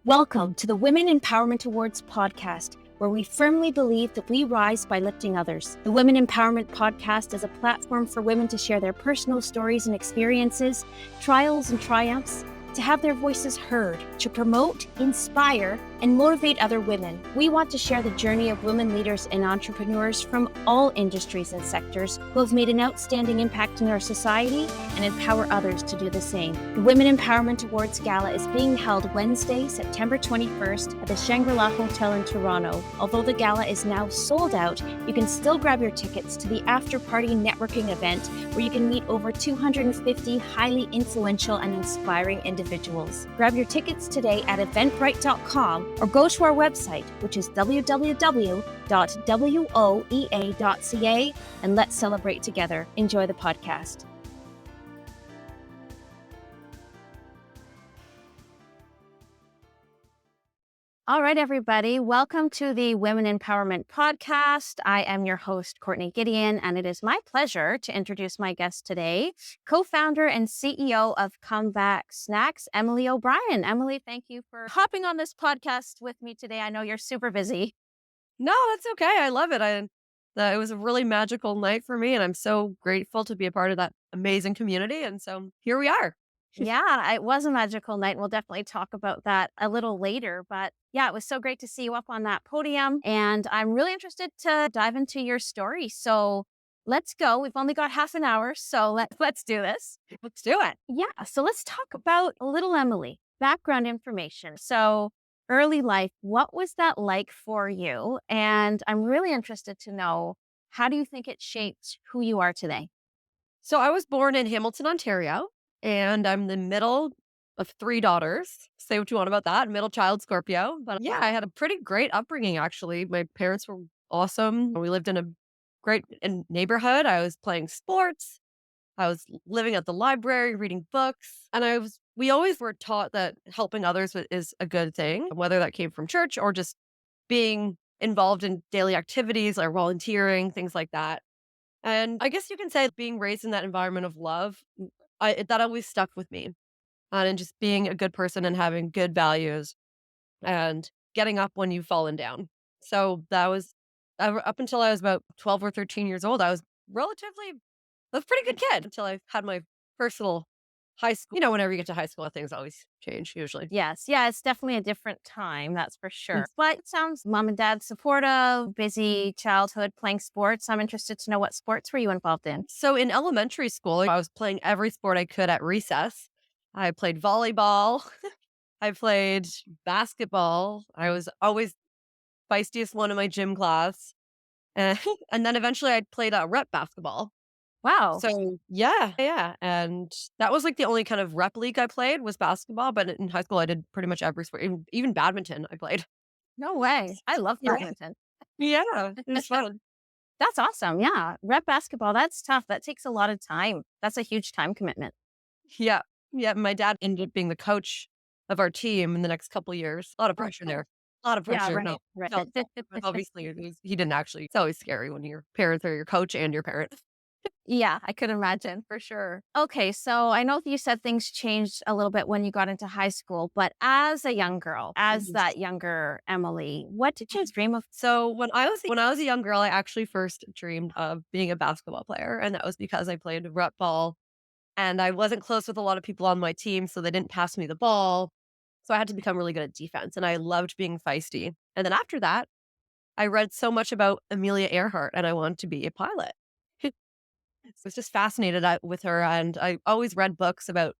Welcome to the Women Empowerment Awards podcast, where we firmly believe that we rise by lifting others. The Women Empowerment podcast is a platform for women to share their personal stories and experiences, trials and triumphs, to have their voices heard, to promote, inspire, and motivate other women. We want to share the journey of women leaders and entrepreneurs from all industries and sectors who have made an outstanding impact in our society and empower others to do the same. The Women Empowerment Awards Gala is being held Wednesday, September 21st at the Shangri-La Hotel in Toronto. Although the gala is now sold out, you can still grab your tickets to the after-party networking event where you can meet over 250 highly influential and inspiring individuals. Grab your tickets today at eventbrite.com or go to our website, which is www.woea.ca, and let's celebrate together. Enjoy the podcast. All right, everybody. Welcome to the Women Empowerment Podcast. I am your host, Courtney Gideon, and it is my pleasure to introduce my guest today, co-founder and CEO of Comeback Snacks, Emily O'Brien. Emily, thank you for hopping on this podcast with me today. I know you're super busy. No, that's okay. I love it. It was a really magical night for me, and I'm so grateful to be a part of that amazing community. And so here we are. Yeah, it was a magical night. We'll definitely talk about that a little later. But yeah, it was so great to see you up on that podium. And I'm really interested to dive into your story. So let's go. We've only got half an hour, so let's do this. Let's do it. Yeah, so let's talk about little Emily, background information. So early life, what was that like for you? And I'm really interested to know, how do you think it shaped who you are today? So I was born in Hamilton, Ontario, and I'm the middle of three daughters. Say what you want about that. Middle child, Scorpio. But yeah, I had a pretty great upbringing, actually. My parents were awesome. We lived in a great neighborhood. I was playing sports. I was living at the library, reading books, and we always were taught that helping others is a good thing, whether that came from church or just being involved in daily activities like volunteering, things like that. And I guess you can say being raised in that environment of love, that always stuck with me. And just being a good person and having good values and getting up when you've fallen down. So that was up until I was about 12 or 13 years old. I was a pretty good kid until I had my first little high school. Whenever you get to high school, things always change usually. Yes. Yeah, it's definitely a different time, that's for sure. But it sounds mom and dad supportive, busy childhood playing sports. I'm interested to know, what sports were you involved in? So in elementary school, I was playing every sport I could at recess. I played volleyball. I played basketball. I was always feistiest one in my gym class. And, and then eventually I played rep basketball. Wow. So yeah. And that was like the only kind of rep league I played was basketball. But in high school, I did pretty much every sport, even badminton I played. No way. I love Yeah. badminton. Yeah, it was fun. That's awesome. Yeah. Rep basketball, that's tough. That takes a lot of time. That's a huge time commitment. Yeah. Yeah. My dad ended up being the coach of our team in the next couple of years. A lot of pressure there. A lot of Yeah, pressure. right. No, Right. no, obviously, he didn't actually. It's always scary when your parents are your coach and your parent. Yeah, I could imagine for sure. Okay, so I know that you said things changed a little bit when you got into high school, but as a young girl, as Mhm. that younger Emily, what did you dream of? So when I was a young girl, I actually first dreamed of being a basketball player, and that was because I played rep ball, and I wasn't close with a lot of people on my team, so they didn't pass me the ball. So I had to become really good at defense, and I loved being feisty. And then after that, I read so much about Amelia Earhart, and I wanted to be a pilot. So I was just fascinated with her, and I always read books about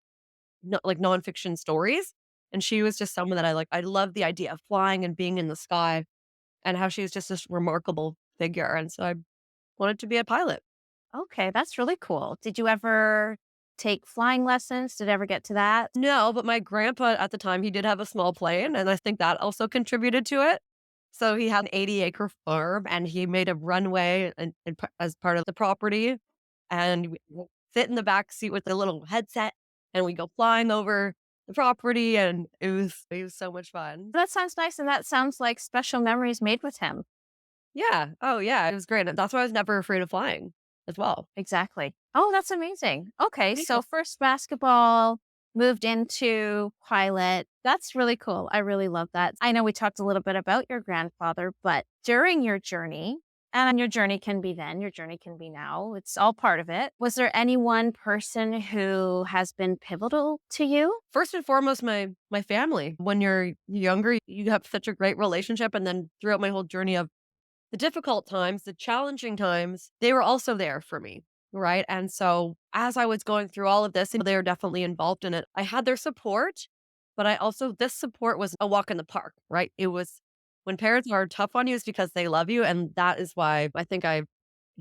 like nonfiction stories. And she was just someone that I like. I loved the idea of flying and being in the sky, and how she was just this remarkable figure. And so I wanted to be a pilot. Okay, that's really cool. Did you ever take flying lessons? Did it ever get to that? No, but my grandpa at the time, he did have a small plane, and I think that also contributed to it. So he had an 80-acre farm, and he made a runway as part of the property. And we would sit in the back seat with a little headset, and we go flying over the property, and it was so much fun. That sounds nice, and that sounds like special memories made with him. Yeah. Oh, yeah. It was great. And that's why I was never afraid of flying as well. Exactly. Oh, that's amazing. Okay, Yeah. so first basketball, moved into pilot. That's really cool. I really love that. I know we talked a little bit about your grandfather, but during your journey, and your journey can be then, your journey can be now, it's all part of it. Was there any one person who has been pivotal to you? First and foremost, my family. When you're younger, you have such a great relationship, and then throughout my whole journey of the difficult times, the challenging times, they were also there for me, right? And so as I was going through all of this, they were definitely involved in it. I had their support, but I also this support was a walk in the park, right? It was when parents are tough on you, it's because they love you. And that is why I think I've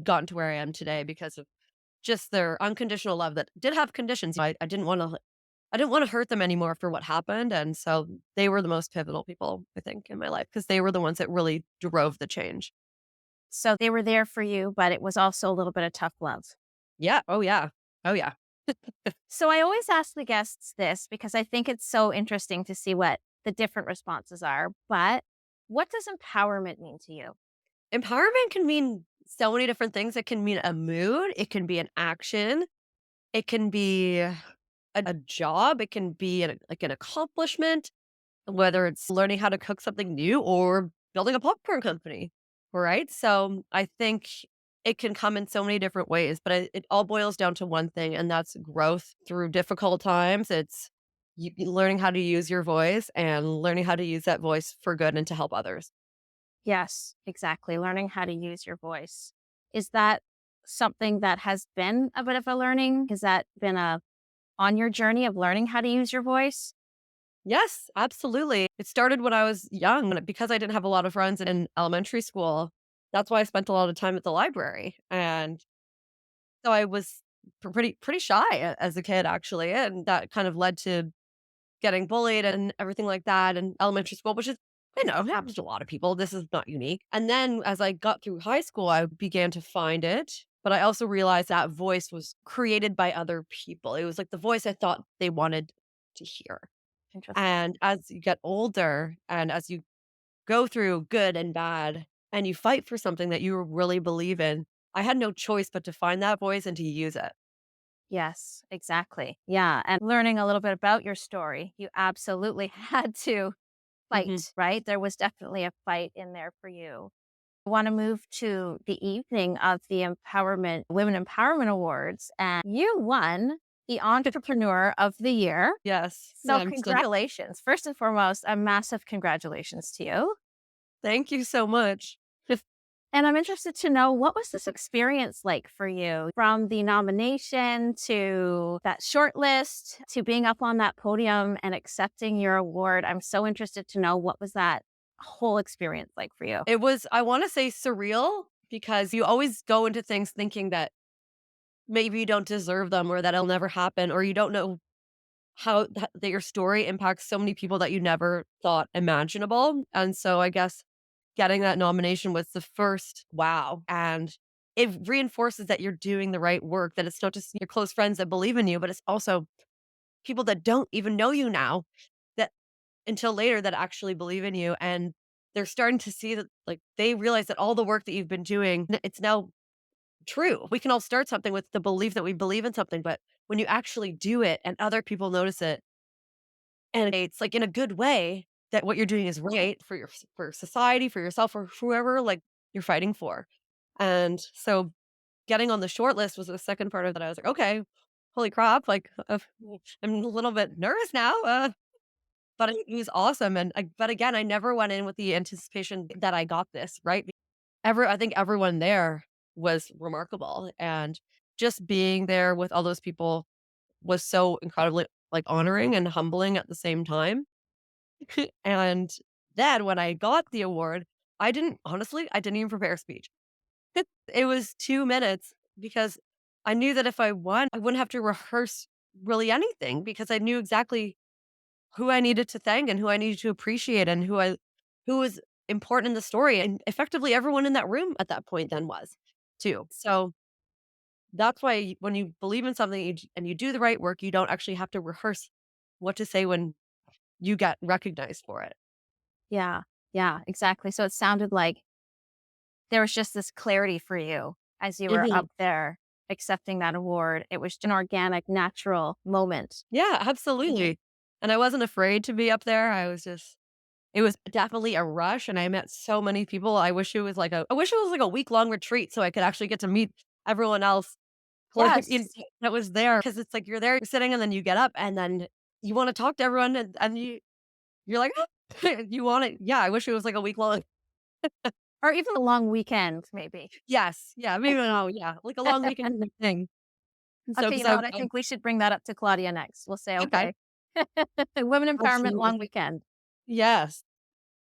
gotten to where I am today because of just their unconditional love that did have conditions. I didn't want to hurt them anymore for what happened. And so they were the most pivotal people, I think, in my life because they were the ones that really drove the change. So they were there for you, but it was also a little bit of tough love. Yeah. Oh, yeah. Oh, yeah. So I always ask the guests this because I think it's so interesting to see what the different responses are. But what does empowerment mean to you? Empowerment can mean so many different things. It can mean a mood, it can be an action, it can be a job, it can be like an accomplishment, whether it's learning how to cook something new or building a popcorn company. Right. So I think it can come in so many different ways, but it all boils down to one thing, and that's growth through difficult times. It's learning how to use your voice and learning how to use that voice for good and to help others. Yes, exactly. Learning how to use your voice. Is that something that has been a bit of a learning? Has that been a on your journey of learning how to use your voice? Yes, absolutely. It started when I was young because I didn't have a lot of friends in elementary school. That's why I spent a lot of time at the library. And so I was pretty shy as a kid actually, and that kind of led to getting bullied and everything like that in elementary school, which is happens to a lot of people. This is not unique. And then as I got through high school, I began to find it, but I also realized that voice was created by other people. It was like the voice I thought they wanted to hear. Interesting. And as you get older and as you go through good and bad and you fight for something that you really believe in, I had no choice but to find that voice and to use it. Yes, exactly. Yeah. And learning a little bit about your story, you absolutely had to Mhm. fight, right? There was definitely a fight in there for you. I want to move to the evening of the Women Empowerment Awards, and you won the Entrepreneur of the Year. Yes. So, Yeah, I'm still congratulations. First and foremost, a massive congratulations to you. thank you so much. And I'm interested to know, what was this experience like for you, from the nomination to that short list to being up on that podium and accepting your award? I'm so interested to know, what was that whole experience like for you? It was, I wanna say, surreal because you always go into things thinking that maybe you don't deserve them or that it'll never happen or you don't know how that your story impacts so many people that you never thought imaginable, and so I guess getting that nomination was the first wow, and it reinforces that you're doing the right work, that it's not just your close friends that believe in you, but it's also people that don't even know you now that until later that actually believe in you, and they're starting to see that, like, they realize that all the work that you've been doing, it's now true. We can all start something with the belief that we believe in something, but when you actually do it and other people notice it, and it's like in a good way that what you're doing is right for for society, for yourself, for whoever like you're fighting for. And so getting on the short list was the second part of that. I was like, okay, holy crap! Like I'm a little bit nervous now, but it was awesome. And but again, I never went in with the anticipation that I got this right. I think everyone there was remarkable, and just being there with all those people was so incredibly, like, honoring and humbling at the same time. And then when I got the award, I didn't even prepare a speech. It was 2 minutes because I knew that if I won, I wouldn't have to rehearse really anything because I knew exactly who I needed to thank and who I needed to appreciate and who was important in the story, and effectively everyone in that room at that point then was too. So that's why when you believe in something and you do the right work, you don't actually have to rehearse what to say when you get recognized for it. Yeah, yeah, exactly. So it sounded like there was just this clarity for you as you were Mhm. up there. accepting that award. It was an organic, natural moment. Yeah, absolutely. And I wasn't afraid to be up there. It was definitely a rush, and I met so many people. I wish it was like a week-long retreat so I could actually get to meet everyone else, like, Yes. that was there. Because it's like you're there, you're sitting, and then you get up, and then you wanna talk to everyone, and you're like, you want it yeah, I wish it was like a week long. Or even a long weekend, maybe. Yes, yeah, maybe no, yeah, like a long weekend thing. So, Okay, you because know what? I think we should bring that up to Claudia next. We'll say, okay, okay, women empowerment absolutely. long weekend. Yes,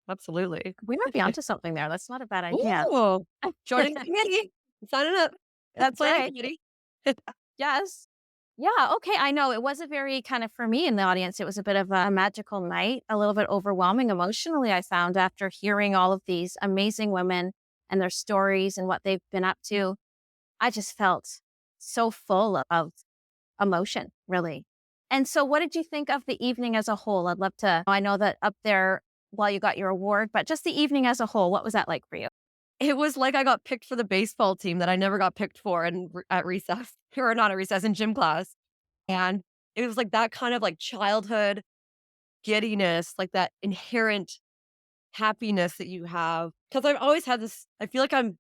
absolutely. We might be onto something there. That's not a bad idea. Ooh, joining the committee, signing up. That's Plan right. committee. Yes. Yeah. Okay. I know it was a very kind of, for me in the audience, it was a bit of a magical night, a little bit overwhelming emotionally, I found after hearing all of these amazing women and their stories and what they've been up to. I just felt so full of emotion, really. And so, what did you think of the evening as a whole? I'd love to. I know that up there while you got your award, but just the evening as a whole, what was that like for you? It was like I got picked for the baseball team that I never got picked for at recess, or not at recess, in gym class, and it was like that kind of, like, childhood giddiness, like, that inherent happiness that you have. Because 'cause I've always had this I feel like I've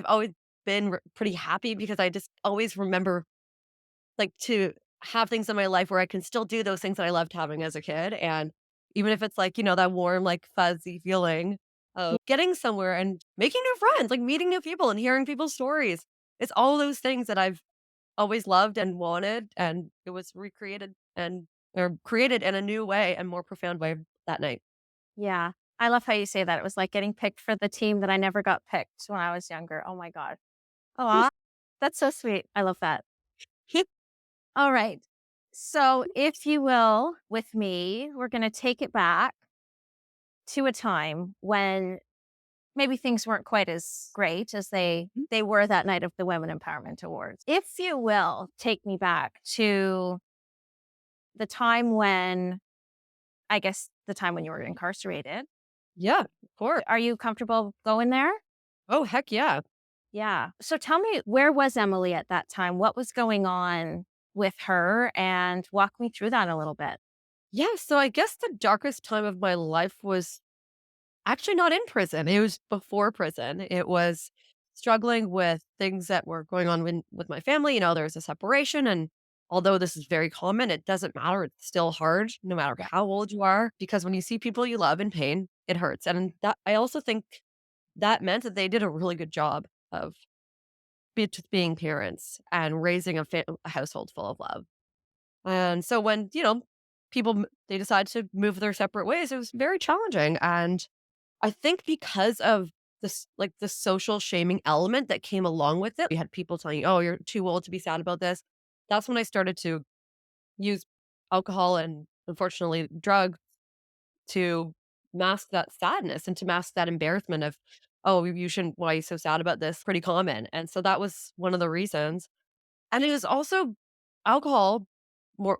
always been pretty happy because I just always remember, like, to have things in my life where I can still do those things that I loved having as a kid, and even if it's, like, that warm, like, fuzzy feeling of getting somewhere and making new friends, like, meeting new people and hearing people's stories. It's all those things that I've always loved and wanted, and it was recreated and or created in a new way and more profound way that night. Yeah. I love how you say that. It was like getting picked for the team that I never got picked when I was younger. Oh my God. Aw, that's so sweet. I love that. All right. So, if you will, with me, we're going to take it back to a time when maybe things weren't quite as great as they were that night of the Women Empowerment Awards. If you will, take me back to the time when, I guess, the time when you were incarcerated. Yeah, of course. Are you comfortable going there? Oh, heck yeah. Yeah. So tell me, where was Emily at that time? What was going on with her? And walk me through that a little bit. Yeah, so I guess the darkest time of my life was actually not in prison. It was before prison. It was struggling with things that were going on with my family. There was a separation. And although this is very common, it doesn't matter. It's still hard, no matter how old you are, because when you see people you love in pain, it hurts. And that I also think that meant that they did a really good job of just being parents and raising a household full of love. And so when, they decide to move their separate ways, it was very challenging. And I think because of this, like the social shaming element that came along with it, we had people telling you, oh, you're too old to be sad about this. That's when I started to use alcohol and unfortunately drugs to mask that sadness and to mask that embarrassment of, oh, you shouldn't, why are you so sad about this? Pretty common. And so that was one of the reasons. And it was also alcohol,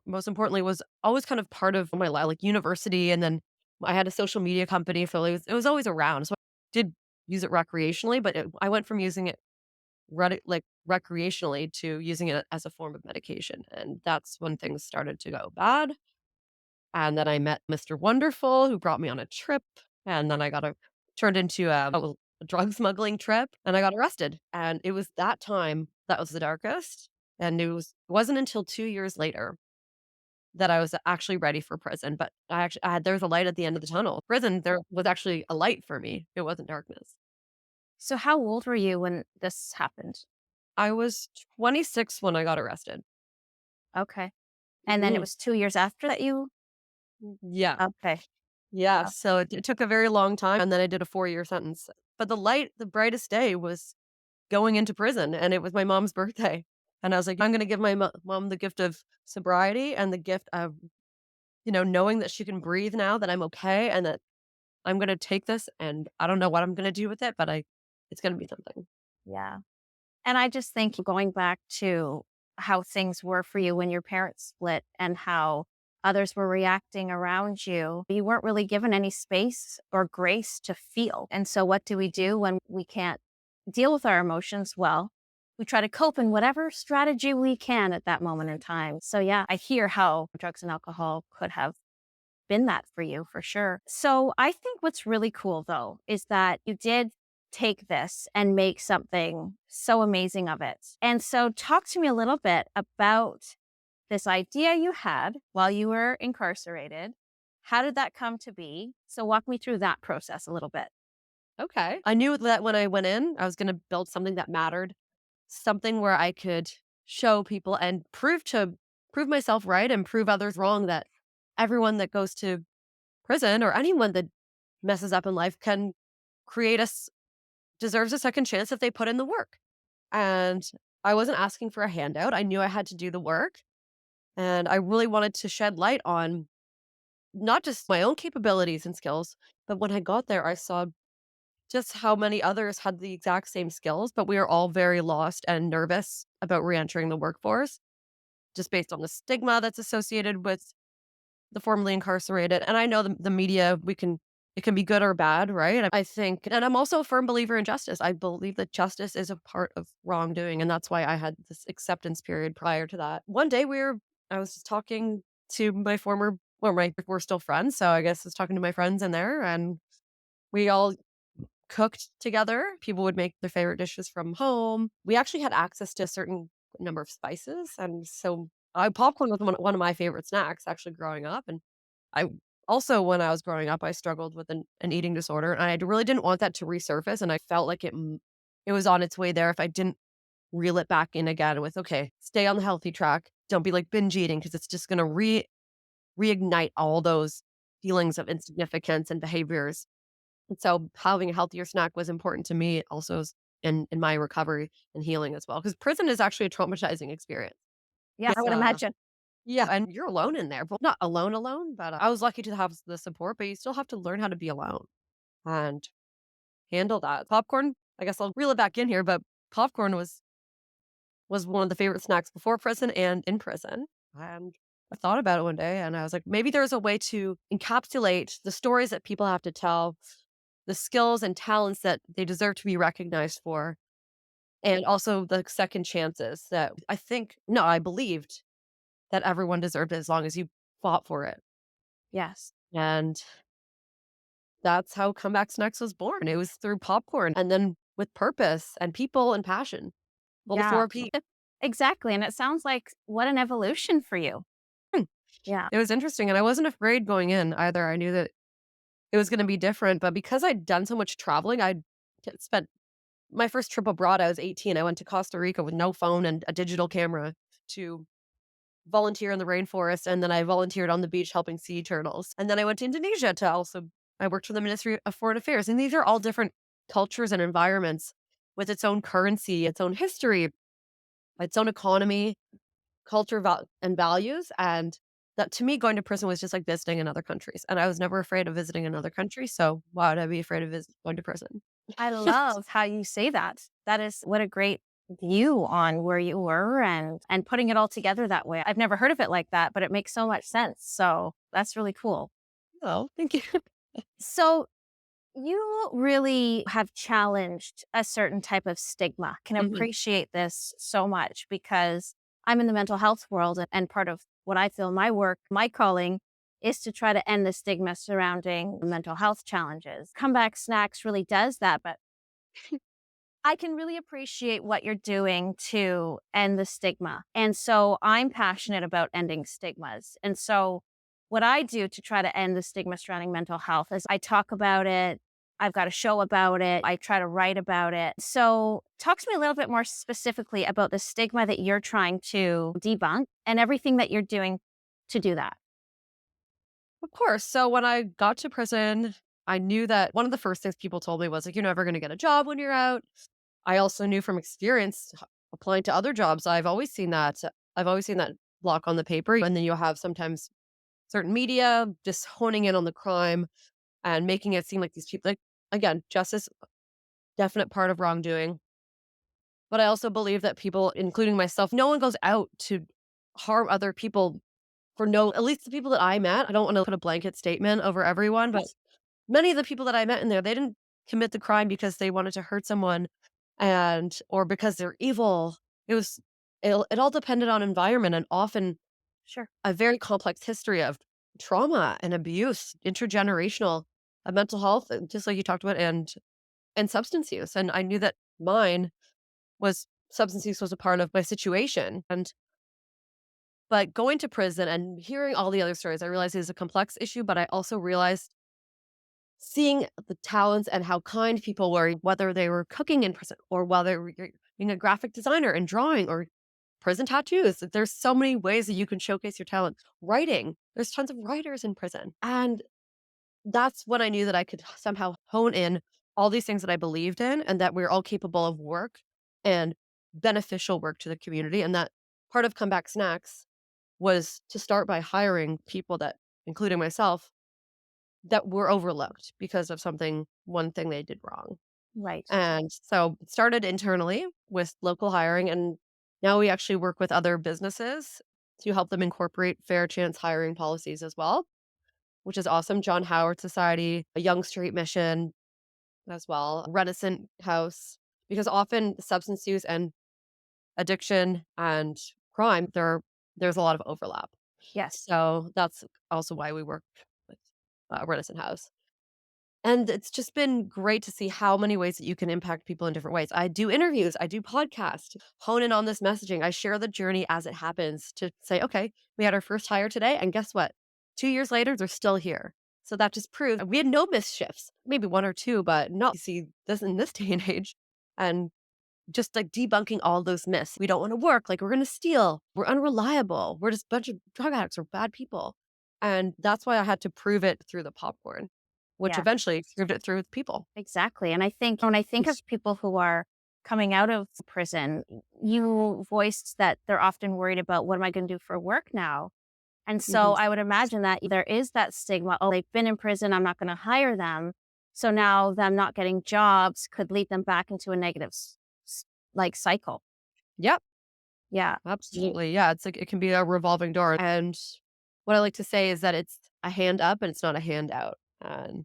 most importantly, was always kind of part of my life, like university, and then I had a social media company, so it was always around. So I did use it recreationally, but I went from using it recreationally to using it as a form of medication, and that's when things started to go bad. And then I met Mr. Wonderful, who brought me on a trip, and then I got turned into a drug smuggling trip, and I got arrested. And it was that time that was the darkest. And it wasn't until 2 years later that I was actually ready for prison. But there was a light at the end of the tunnel. Prison, there was actually a light for me. It wasn't darkness. So, how old were you when this happened? I was 26 when I got arrested. Okay. And then it Mhm. was 2 years after that you. Yeah. Okay. Yeah, Oh, so it took a very long time, and then I did a 4-year sentence. But the brightest day was going into prison, and it was my mom's birthday, and I was like, "I'm gonna give my mom the gift of sobriety and the gift of, knowing that she can breathe now, that I'm okay, and that I'm gonna take this, and I don't know what I'm gonna do with it, but it's gonna be something." yeah. And I just think going back to how things were for you when your parents split and how others were reacting around you, you weren't really given any space or grace to feel. And so, what do we do when we can't deal with our emotions well? We try to cope in whatever strategy we can at that moment in time. So, yeah, I hear how drugs and alcohol could have been that for you for sure. So, I think what's really cool though is that you did take this and make something so amazing of it. And so, talk to me a little bit about this idea you had while you were incarcerated. How did that come to be? So, walk me through that process a little bit. Okay. I knew that when I went in, I was going to build something that mattered, something where I could show people and prove myself right and prove others wrong that everyone that goes to prison or anyone that messes up in life can create deserves a second chance if they put in the work. And I wasn't asking for a handout. I knew I had to do the work. And I really wanted to shed light on not just my own capabilities and skills, but when I got there, I saw just how many others had the exact same skills, but we are all very lost and nervous about reentering the workforce, just based on the stigma that's associated with the formerly incarcerated. And I know the media, it can be good or bad, right? I think, and I'm also a firm believer in justice. I believe that justice is a part of wrongdoing. And that's why I had this acceptance period prior to that. One day I was just talking to my former, well, we're still friends. So I guess I was talking to my friends in there and we all cooked together. People would make their favorite dishes from home. We actually had access to a certain number of spices, and so popcorn was one of my favorite snacks actually growing up. And I also, when I was growing up, I struggled with an eating disorder, and I really didn't want that to resurface. And I felt like it was on its way there if I didn't reel it back in again with okay, stay on the healthy track. Don't be like binge eating because it's just going to reignite all those feelings of insignificance and behaviors. And so having a healthier snack was important to me also in my recovery and healing as well. Because prison is actually a traumatizing experience. Yeah, I It's would imagine. yeah, and you're alone in there. Well, not alone, but I was lucky to have the support, but you still have to learn how to be alone and handle that. Popcorn, I guess I'll reel it back in here, but popcorn was one of the favorite snacks before prison and in prison. And I thought about it one day and I was like, maybe there's a way to encapsulate the stories that people have to tell, the skills and talents that they deserve to be recognized for, and also the second chances that I believed that everyone deserved it as long as you fought for it. Yes. And that's how Comebacks Next was born. It was through popcorn and then with purpose and people and passion. Well, the Yeah. 4 P. Exactly. And it sounds like what an evolution for you. Yeah. It was interesting, and I wasn't afraid going in either. I knew that it was gonna be different, but because I'd done so much traveling, I'd spent my first trip abroad, I was 18. I went to Costa Rica with no phone and a digital camera to volunteer in the rainforest, and then I volunteered on the beach helping sea turtles. And then I went to Indonesia to also I worked for the Ministry of Foreign Affairs, and these are all different cultures and environments with its own currency, its own history, its own economy, and values, and that to me, going to prison was just like visiting in other countries, and I was never afraid of visiting another country, so why would I be afraid of going to prison? I love how you say that. That is what a great view on where you were and putting it all together that way. I've never heard of it like that, but it makes so much sense. So that's really cool. Oh, thank you. So you really have challenged a certain type of stigma. Can Mhm. appreciate this so much because I'm in the mental health world and part of what I feel my work, my calling is to try to end the stigma surrounding mental health challenges. Comeback Snacks really does that, but I can really appreciate what you're doing to end the stigma. And so I'm passionate about ending stigmas. And so what I do to try to end the stigma surrounding mental health is I talk about it. I've got a show about it. I try to write about it. So talk to me a little bit more specifically about the stigma that you're trying to debunk and everything that you're doing to do that. Of course, so when I got to prison, I knew that one of the first things people told me was, like, "You're never gonna get a job when you're out." I also knew from experience applying to other jobs, I've always seen that block on the paper, and then you'll have sometimes certain media just honing in on the crime and making it seem like these people like, again, justice, definite part of wrongdoing. But I also believe that people, including myself, no one goes out to harm other people for no at least the people that I met. I don't wanna put a blanket statement over everyone, but many of the people that I met in there, they didn't commit the crime because they wanted to hurt someone, and or because they're evil. It was it all depended on environment and often Sure. a very complex history of trauma and abuse, intergenerational, mental health, just like you talked about, and substance use. And I knew that mine was substance use was a part of my situation. And but going to prison and hearing all the other stories, I realized it is a complex issue, but I also realized seeing the talents and how kind people were, whether they were cooking in prison or whether you're being a graphic designer and drawing or prison tattoos. There's so many ways that you can showcase your talent. Writing, there's tons of writers in prison. And that's when I knew that I could somehow hone in all these things that I believed in and that we're all capable of work and beneficial work to the community. And that part of Comeback Snacks was to start by hiring people that, including myself, that were overlooked because of one thing they did wrong. Right. And so it started internally with local hiring, and now we actually work with other businesses to help them incorporate fair chance hiring policies as well, which is awesome. John Howard Society, a Young Street Mission as well, Reticent House, because often substance use and addiction and crime, there's a lot of overlap. Yes. So that's also why we work with Reticent House. And it's just been great to see how many ways that you can impact people in different ways. I do interviews, I do podcasts, hone in on this messaging. I share the journey as it happens to say, okay, we had our first hire today, and guess what? 2 years later, they're still here. So that just proves we had no misshifts, maybe one or two, but not you see this in this day and age. And just like debunking all those myths. We don't want to work, like we're going to steal, we're unreliable, we're just a bunch of drug addicts or bad people. And that's why I had to prove it through the popcorn, which Yeah. eventually proved it through with people. Exactly. And I think when I think of Yes. people who are coming out of prison, you voiced that they're often worried about what am I going to do for work now? And so Mhm. I would imagine that there is that stigma. Oh, they've been in prison. I'm not going to hire them. So now them not getting jobs could lead them back into a negative like cycle. Yep, Yeah. absolutely. Yeah, it's like it can be a revolving door. And what I like to say is that it's a hand up and it's not a handout. And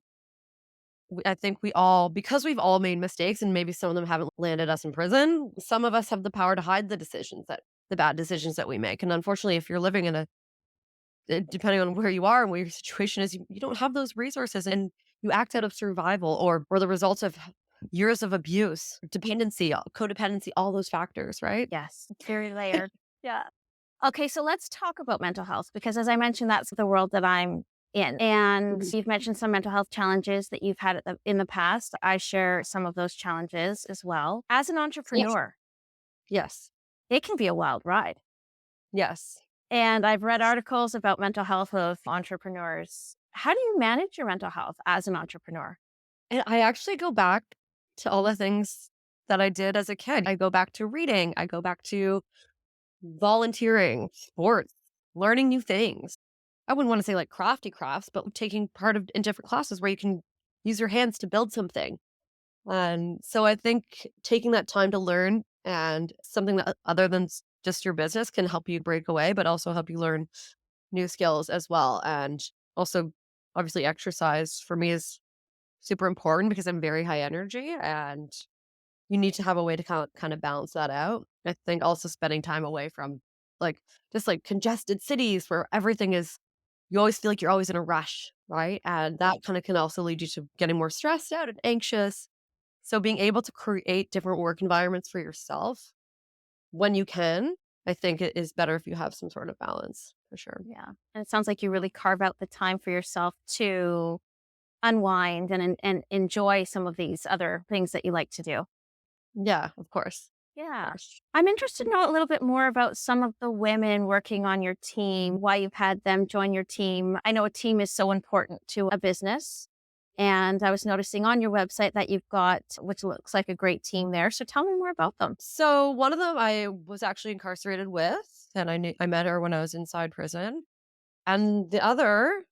I think we all, because we've all made mistakes and maybe some of them haven't landed us in prison, some of us have the power to hide the bad decisions that we make. And unfortunately, if you're living in depending on where you are and where your situation is, you don't have those resources and you act out of survival or the results of years of abuse, dependency, codependency, all those factors, right? Yes. It's very layered. Yeah. Okay, so let's talk about mental health because, as I mentioned, that's the world that I'm in. And Mhm. you've mentioned some mental health challenges that you've had in the past. I share some of those challenges as well. As an Yes. entrepreneur, Yes. it can be a wild ride. Yes. And I've read articles about mental health of entrepreneurs. How do you manage your mental health as an entrepreneur? And I actually go back to all the things that I did as a kid. I go back to reading, I go back to volunteering, sports, learning new things. I wouldn't want to say like crafty crafts, but taking part of in different classes where you can use your hands to build something. And so I think taking that time to learn and something that other than just your business can help you break away, but also help you learn new skills as well. And also, obviously, exercise for me is super important because I'm very high energy and you need to have a way to kind of balance that out. I think also spending time away from like just like congested cities where everything is, you always feel like you're always in a rush, right? And that kind of can also lead you to getting more stressed out and anxious. So being able to create different work environments for yourself when you can, I think it is better if you have some sort of balance for sure. Yeah. And it sounds like you really carve out the time for yourself to unwind and enjoy some of these other things that you like to do. Yeah, of course. Of Yeah. course. I'm interested to know a little bit more about some of the women working on your team, why you've had them join your team. I know a team is so important to a business. And I was noticing on your website that you've got, which looks like a great team there. So tell me more about them. So one of them I was actually incarcerated with, and I met her when I was inside prison. And the other,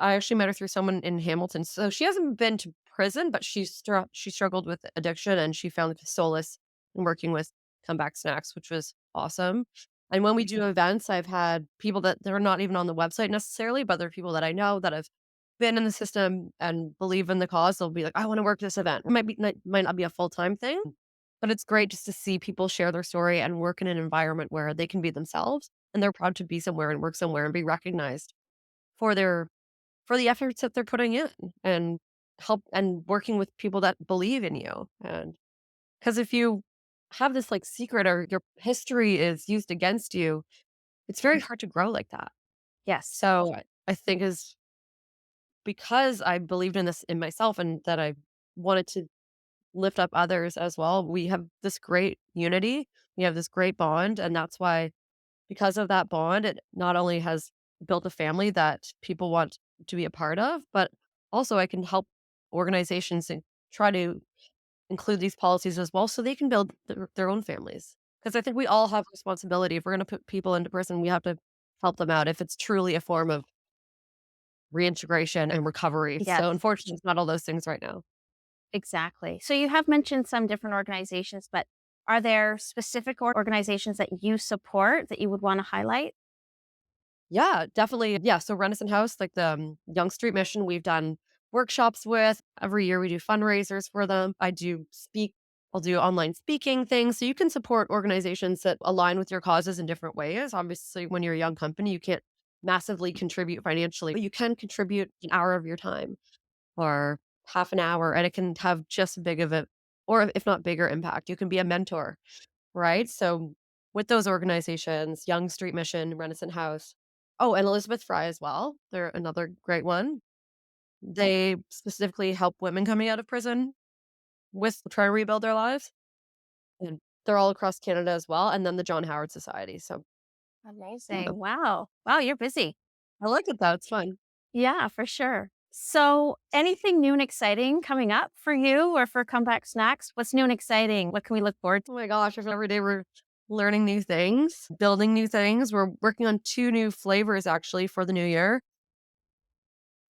I actually met her through someone in Hamilton. So she hasn't been to prison, but she struggled with addiction and she found solace in working with Comeback Snacks, which was awesome. And when we do events, I've had people that they're not even on the website necessarily, but they're people that I know that have been in the system and believe in the cause. They'll be like, I want to work this event. It might not be a full-time thing, But it's great just to see people share their story and work in an environment where they can be themselves and they're proud to be somewhere and work somewhere and be recognized for their for the efforts that they're putting in and help and working with people that believe in you. And because if you have this like secret or your history is used against you, it's very hard to grow like that. Yes. So I think is because I believed in this in myself and that I wanted to lift up others as well. We have this great unity. We have this great bond. And that's why, because of that bond, it not only has built a family that people want to be a part of, but also I can help organizations and try to include these policies as well so they can build their own families. Because I think we all have responsibility. If we're going to put people into prison, we have to help them out if it's truly a form of reintegration and recovery. Yes, So unfortunately, it's not all those things right now. exactly. So you have mentioned some different organizations, but are there specific organizations that you support that you would want to highlight? Yeah, definitely. Yeah, so Renaissance House, like the Young Street Mission, we've done workshops with. Every year we do fundraisers for them. I'll do online speaking things. So you can support organizations that align with your causes in different ways. Obviously, when you're a young company, you can't massively contribute financially, but you can contribute an hour of your time or half an hour, and it can have just as big of a, or if not bigger impact. You can be a mentor, right? So with those organizations, Young Street Mission, Renaissance House, oh, and Elizabeth Fry as well. They're another great one. They specifically help women coming out of prison with trying to rebuild their lives. And they're all across Canada as well. And then the John Howard Society. So yeah, Amazing. Wow. Wow, you're busy. I like it though. It's fun. Yeah, for sure. So, anything new and exciting coming up for you or for Comeback Snacks? What's new and exciting? What can we look forward to? Oh my gosh, I feel every day we're learning new things, building new things. We're working on 2 new flavors actually for the new year.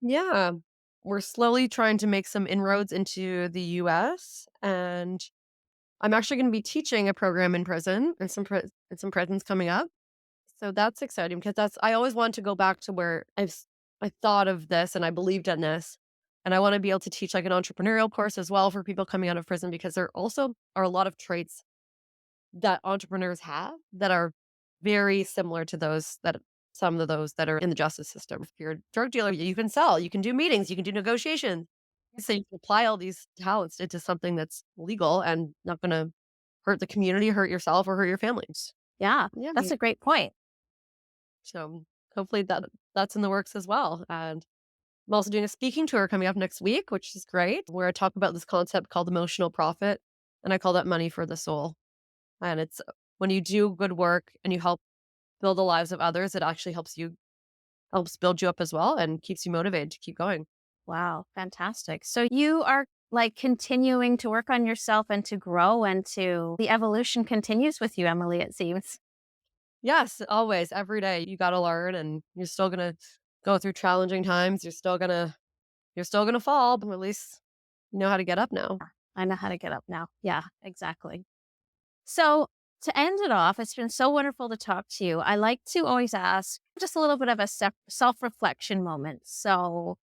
Yeah. We're slowly trying to make some inroads into the US, and I'm actually gonna be teaching a program in prison and some prisons coming up. So that's exciting because that's I always wanted to go back to where I thought of this and I believed in this. And I wanna be able to teach like an entrepreneurial course as well for people coming out of prison because there also are a lot of traits that entrepreneurs have that are very similar to those that some of those that are in the justice system. If you're a drug dealer, you can sell, you can do meetings, you can do negotiations. So you can apply all these talents into something that's legal and not gonna hurt the community, hurt yourself, or hurt your families. Yeah, Yeah. that's a great point. So hopefully that's in the works as well. And I'm also doing a speaking tour coming up next week, which is great, where I talk about this concept called emotional profit. And I call that money for the soul. And it's when you do good work and you help build the lives of others, it actually helps build you up as well and keeps you motivated to keep going. Wow, fantastic. So, you are like continuing to work on yourself and to grow and to the evolution continues with you, Emily, it seems. Yes, always, every day you gotta learn and you're still gonna go through challenging times. You're still gonna fall, but at least you know how to get up now. I know how to get up now. Yeah, exactly. So, to end it off, it's been so wonderful to talk to you. I like to always ask just a little bit of a self reflection moment. So,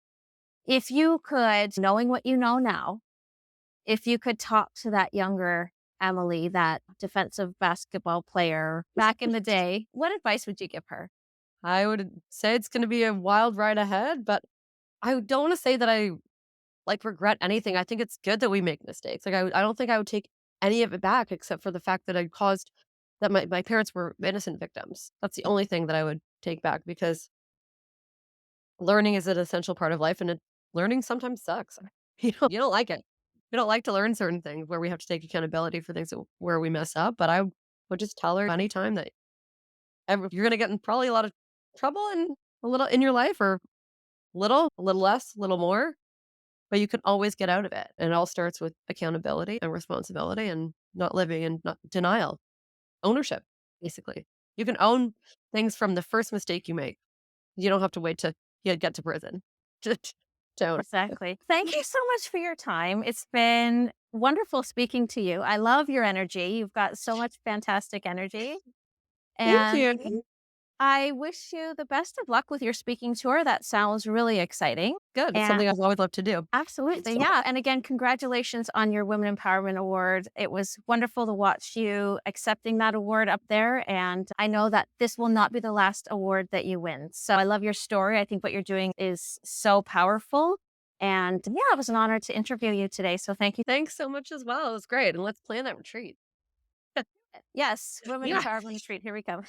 if you could, knowing what you know now, if you could talk to that younger Emily, that defensive basketball player back in the day, what advice would you give her? I would say it's gonna be a wild ride ahead, but I don't wanna say that I, like, regret anything. I think it's good that we make mistakes. Like, I don't think I would take any of it back except for the fact that I caused that my parents were innocent victims. That's the only thing that I would take back because learning is an essential part of life, and learning sometimes sucks. You don't like it. We don't like to learn certain things where we have to take accountability for things where we mess up, but I would just tell her anytime that you're gonna get in probably a lot of trouble and a little in your life or a little less, a little more, but you can always get out of it. And it all starts with accountability and responsibility and not living in not denial. Ownership, basically. You can own things from the first mistake you make. You don't have to wait to you get to prison. Just don't. Exactly. Thank you so much for your time. It's been wonderful speaking to you. I love your energy. You've got so much fantastic energy. Thank And you. I wish you the best of luck with your speaking tour. That sounds really exciting. Good. It's And something I've always loved to do. absolutely. So Yeah. And again, congratulations on your Women Empowerment Award. It was wonderful to watch you accepting that award up there. And I know that this will not be the last award that you win. So I love your story. I think what you're doing is so powerful. And yeah, it was an honor to interview you today. So thank you. thanks so much as well. It was great. And let's plan that retreat. Yes, Women Yeah. Empowerment Retreat. Here we go.